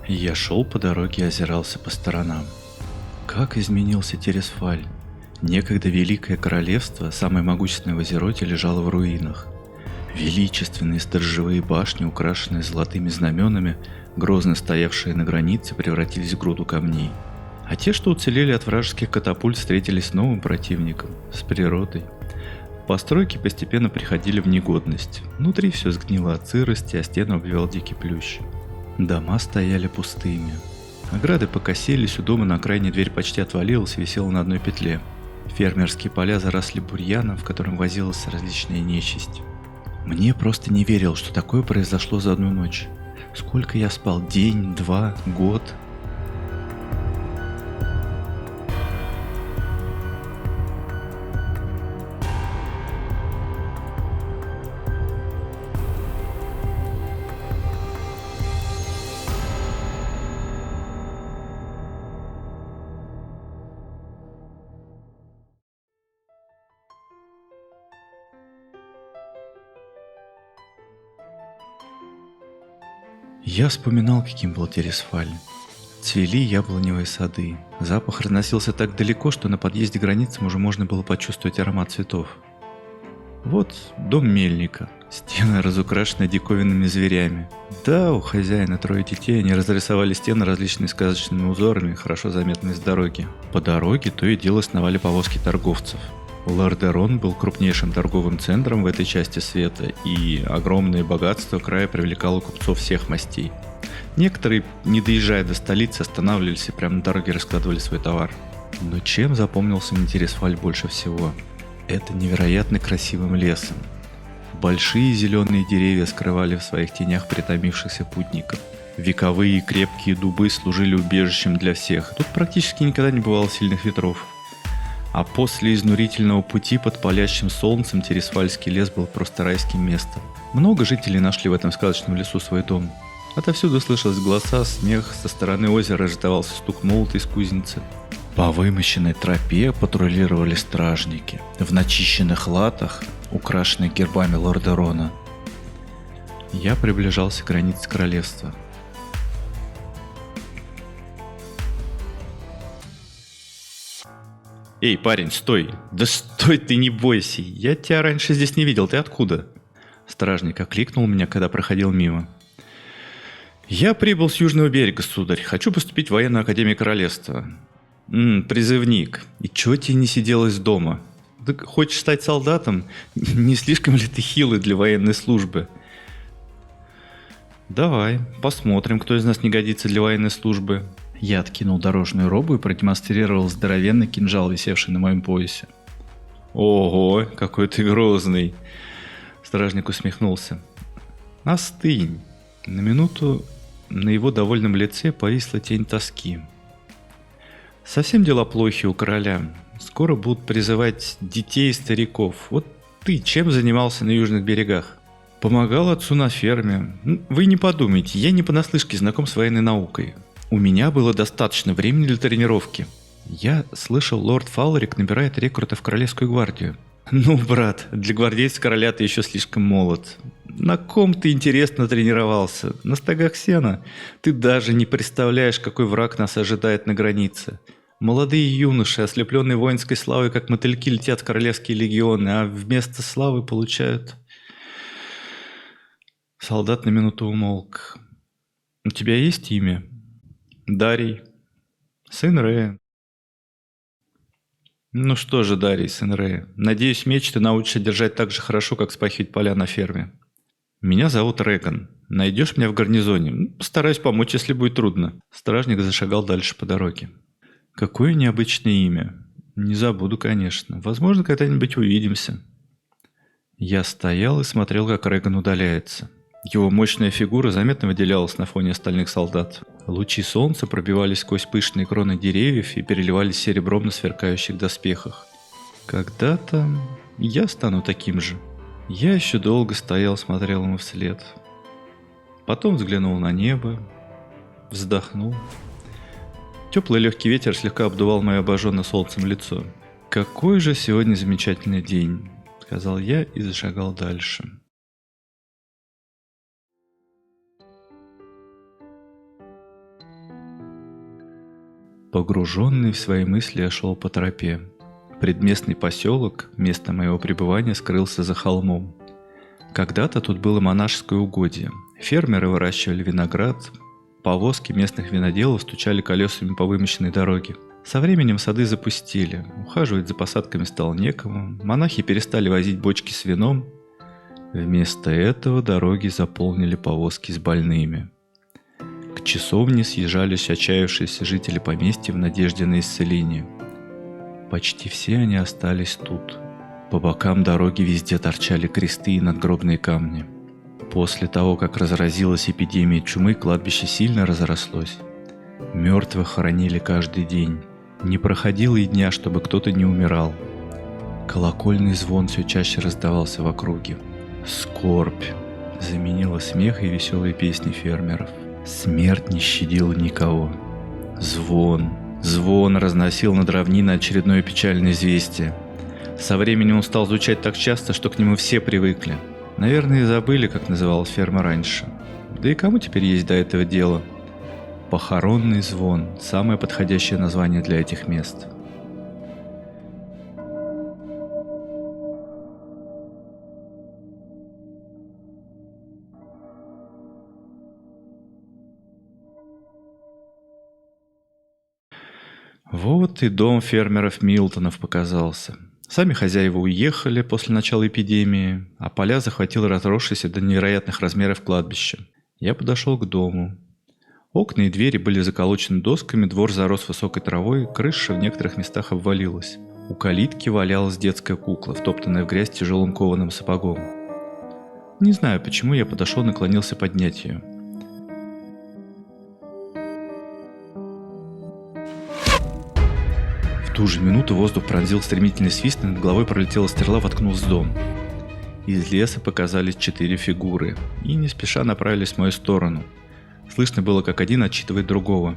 Я шел по дороге и озирался по сторонам. Как изменился Тересфаль! Некогда великое королевство, самое могущественное в Азероте, лежало в руинах. Величественные сторожевые башни, украшенные золотыми знаменами, грозно стоявшие на границе, превратились в груду камней. А те, что уцелели от вражеских катапульт, встретились с новым противником, с природой. Постройки постепенно приходили в негодность. Внутри все сгнило от сырости, а стену обвивал дикий плющ. Дома стояли пустыми. Ограды покосились, у дома на окраине дверь почти отвалилась и висела на одной петле. Фермерские поля заросли бурьяном, в котором возилась различная нечисть. Мне просто не верил, что такое произошло за одну ночь. Сколько я спал? День, два, год? Я вспоминал, каким был Тересфаль. Цвели яблоневые сады. Запах разносился так далеко, что на подъезде к границам уже можно было почувствовать аромат цветов. Вот дом мельника. Стены разукрашены диковинными зверями. Да, у хозяина трое детей, они разрисовали стены различными сказочными узорами, хорошо заметными с дороги. По дороге то и дело сновали повозки торговцев. Лордерон был крупнейшим торговым центром в этой части света, и огромное богатство края привлекало купцов всех мастей. Некоторые, не доезжая до столицы, останавливались и прямо на дороге раскладывали свой товар. Но чем запомнился мне Тересфаль больше всего? Это невероятно красивым лесом. Большие зеленые деревья скрывали в своих тенях притомившихся путников. Вековые и крепкие дубы служили убежищем для всех. Тут практически никогда не бывало сильных ветров. А после изнурительного пути под палящим солнцем Тересфальский лес был просто райским местом. Много жителей нашли в этом сказочном лесу свой дом. Отовсюду слышалось голоса, смех, со стороны озера раздавался стук молота из кузницы. По вымощенной тропе патрулировали стражники в начищенных латах, украшенных гербами Лордерона. Я приближался к границе королевства. «Эй, парень, стой! Да стой ты, не бойся! Я тебя раньше здесь не видел, ты откуда?» Стражник окликнул меня, когда проходил мимо. «Я прибыл с южного берега, сударь. Хочу поступить в военную академию королевства». Призывник. И чего тебе не сиделось дома? Ты хочешь стать солдатом? Не слишком ли ты хилый для военной службы?» «Давай, посмотрим, кто из нас не годится для военной службы». Я откинул дорожную робу и продемонстрировал здоровенный кинжал, висевший на моем поясе. «Ого, какой ты грозный!» Стражник усмехнулся. «Остынь!» На минуту на его довольном лице повисла тень тоски. «Совсем дела плохи у короля. Скоро будут призывать детей и стариков. Вот ты чем занимался на южных берегах?» «Помогал отцу на ферме. Вы не подумайте, я не понаслышке знаком с военной наукой. У меня было достаточно времени для тренировки. Я слышал, лорд Фаулерик набирает рекрута в Королевскую гвардию». «Ну, брат, для гвардейца короля ты еще слишком молод. На ком ты, интересно, тренировался? На стогах сена? Ты даже не представляешь, какой враг нас ожидает на границе. Молодые юноши, ослепленные воинской славой, как мотыльки, летят в королевские легионы, а вместо славы получают...» Солдат на минуту умолк. «У тебя есть имя?» «Дарий. Сын Рея». «Ну что же, Дарий, сын Рея, надеюсь, меч ты научишься держать так же хорошо, как спахивать поля на ферме. Меня зовут Реган. Найдешь меня в гарнизоне? Постараюсь помочь, если будет трудно». Стражник зашагал дальше по дороге. «Какое необычное имя. Не забуду, конечно. Возможно, когда-нибудь увидимся». Я стоял и смотрел, как Реган удаляется. Его мощная фигура заметно выделялась на фоне остальных солдат. Лучи солнца пробивались сквозь пышные кроны деревьев и переливались серебром на сверкающих доспехах. Когда-то я стану таким же. Я еще долго стоял, смотрел ему вслед. Потом взглянул на небо, вздохнул. Теплый легкий ветер слегка обдувал мое обожженное солнцем лицо. «Какой же сегодня замечательный день», — сказал я и зашагал дальше. Погруженный в свои мысли, я шел по тропе. Предместный поселок, место моего пребывания, скрылся за холмом. Когда-то тут было монашеское угодье. Фермеры выращивали виноград, повозки местных виноделов стучали колесами по вымощенной дороге. Со временем сады запустили, ухаживать за посадками стало некому, монахи перестали возить бочки с вином. Вместо этого дороги заполнили повозки с больными. К часовне съезжались отчаявшиеся жители поместья в надежде на исцеление. Почти все они остались тут. По бокам дороги везде торчали кресты и надгробные камни. После того, как разразилась эпидемия чумы, кладбище сильно разрослось. Мертвых хоронили каждый день. Не проходило и дня, чтобы кто-то не умирал. Колокольный звон все чаще раздавался в округе. Скорбь заменила смех и веселые песни фермеров. Смерть не щадила никого. Звон разносил над равниной очередное печальное известие. Со временем он стал звучать так часто, что к нему все привыкли. Наверное, и забыли, как называлась ферма раньше. Да и кому теперь есть до этого дело? Похоронный звон – самое подходящее название для этих мест. Вот и дом фермеров Милтонов показался. Сами хозяева уехали после начала эпидемии, а поля захватило разросшееся до невероятных размеров кладбище. Я подошел к дому. Окна и двери были заколочены досками, двор зарос высокой травой, крыша в некоторых местах обвалилась. У калитки валялась детская кукла, втоптанная в грязь тяжелым кованым сапогом. Не знаю, почему я подошел и наклонился поднять ее. В ту же минуту воздух пронзил стремительный свист, и над головой пролетела стрела, воткнулась в дом. Из леса показались 4 фигуры и не спеша направились в мою сторону. Слышно было, как один отчитывает другого.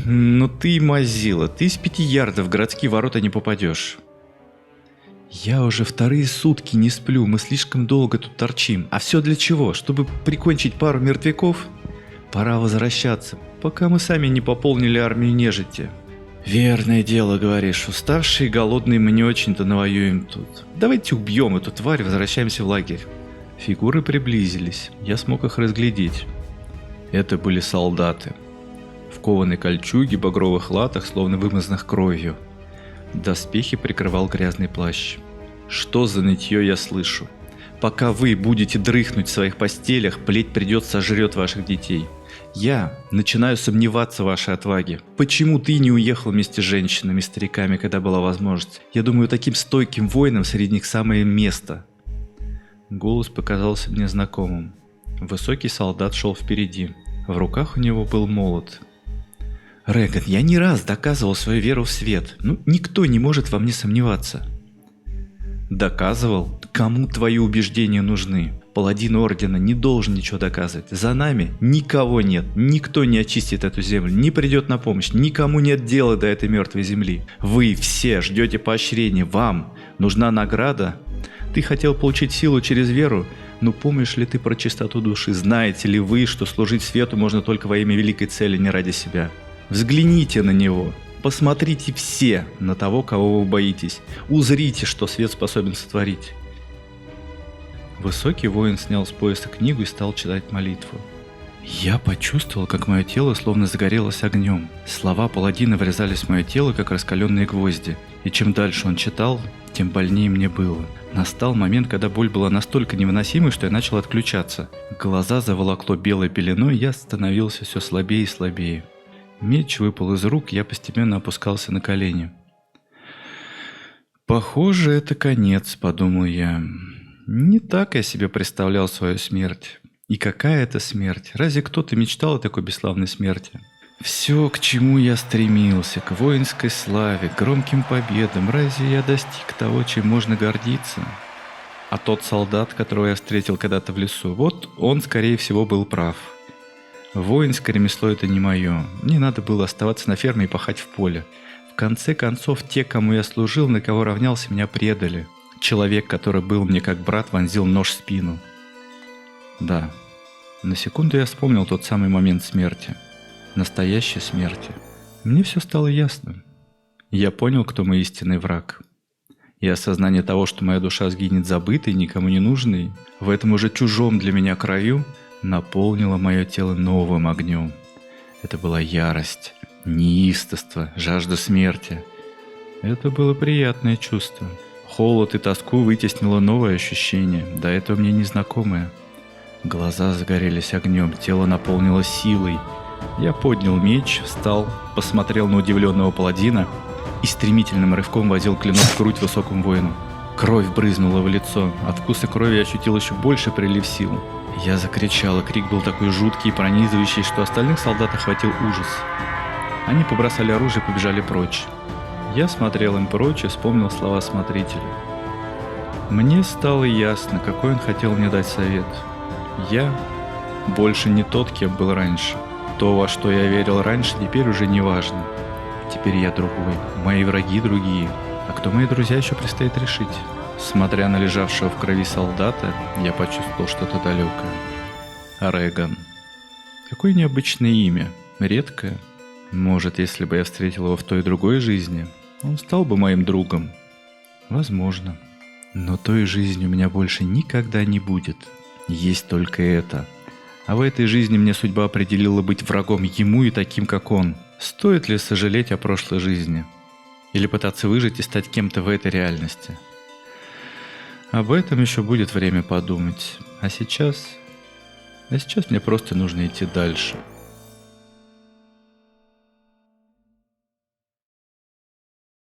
«Ну ты мазила, ты с 5 ярдов в городские ворота не попадешь». «Я уже 2 сутки не сплю, мы слишком долго тут торчим. А все для чего? Чтобы прикончить пару мертвяков? Пора возвращаться, пока мы сами не пополнили армию нежити». «Верное дело, говоришь. Уставшие и голодные мы не очень-то навоюем тут. Давайте убьем эту тварь и возвращаемся в лагерь». Фигуры приблизились. Я смог их разглядеть. Это были солдаты. В кованой кольчуге, багровых латах, словно вымазанных кровью. Доспехи прикрывал грязный плащ. Что за нытье я слышу? Пока вы будете дрыхнуть в своих постелях, плеть придет сожрет ваших детей. Я начинаю сомневаться в вашей отваге. Почему ты не уехал вместе с женщинами и стариками, когда была возможность? Я думаю, таким стойким воинам среди них самое место. Голос показался мне знакомым. Высокий солдат шел впереди. В руках у него был молот. «Реган, я не раз доказывал свою веру в свет. Никто не может во мне сомневаться». «Доказывал? Кому твои убеждения нужны? Паладин Ордена не должен ничего доказывать. За нами никого нет. Никто не очистит эту землю, не придет на помощь. Никому нет дела до этой мертвой земли. Вы все ждете поощрения. Вам нужна награда. Ты хотел получить силу через веру. Но помнишь ли ты про чистоту души? Знаете ли вы, что служить свету можно только во имя великой цели, не ради себя? Взгляните на него. Посмотрите все на того, кого вы боитесь. Узрите, что свет способен сотворить». Высокий воин снял с пояса книгу и стал читать молитву. Я почувствовал, как мое тело словно загорелось огнем. Слова паладина врезались в мое тело, как раскаленные гвозди. И чем дальше он читал, тем больнее мне было. Настал момент, когда боль была настолько невыносимой, что я начал отключаться. Глаза заволокло белой пеленой, я становился все слабее и слабее. Меч выпал из рук, я постепенно опускался на колени. «Похоже, это конец», — подумал я. Не так я себе представлял свою смерть. И какая это смерть? Разве кто-то мечтал о такой бесславной смерти? Все, к чему я стремился, к воинской славе, к громким победам, разве я достиг того, чем можно гордиться? А тот солдат, которого я встретил когда-то в лесу, вот он, скорее всего, был прав. Воинское ремесло — это не мое. Мне надо было оставаться на ферме и пахать в поле. В конце концов, те, кому я служил, на кого равнялся, меня предали. Человек, который был мне как брат, вонзил нож в спину. Да, на секунду я вспомнил тот самый момент смерти. Настоящей смерти. Мне все стало ясно. Я понял, кто мой истинный враг. И осознание того, что моя душа сгинет забытой, никому не нужной, в этом уже чужом для меня краю, наполнило мое тело новым огнем. Это была ярость, неистовство, жажда смерти. Это было приятное чувство. Холод и тоску вытеснило новое ощущение, до этого мне незнакомое. Глаза загорелись огнем, тело наполнилось силой. Я поднял меч, встал, посмотрел на удивленного паладина и стремительным рывком возил клинок в грудь высокому воину. Кровь брызнула в лицо. От вкуса крови я ощутил еще больше прилив сил. Я закричал, и крик был такой жуткий и пронизывающий, что остальных солдат охватил ужас. Они побросали оружие и побежали прочь. Я смотрел им прочь и вспомнил слова смотрителя. Мне стало ясно, какой он хотел мне дать совет. Я больше не тот, кем был раньше. То, во что я верил раньше, теперь уже не важно. Теперь я другой, мои враги другие. А кто мои друзья, еще предстоит решить. Смотря на лежавшего в крови солдата, я почувствовал что-то далекое. Реган. Какое необычное имя, редкое. Может, если бы я встретил его в той другой жизни, он стал бы моим другом. Возможно. Но той жизни у меня больше никогда не будет. Есть только это. А в этой жизни мне судьба определила быть врагом ему и таким, как он. Стоит ли сожалеть о прошлой жизни? Или пытаться выжить и стать кем-то в этой реальности? Об этом еще будет время подумать. А сейчас мне просто нужно идти дальше.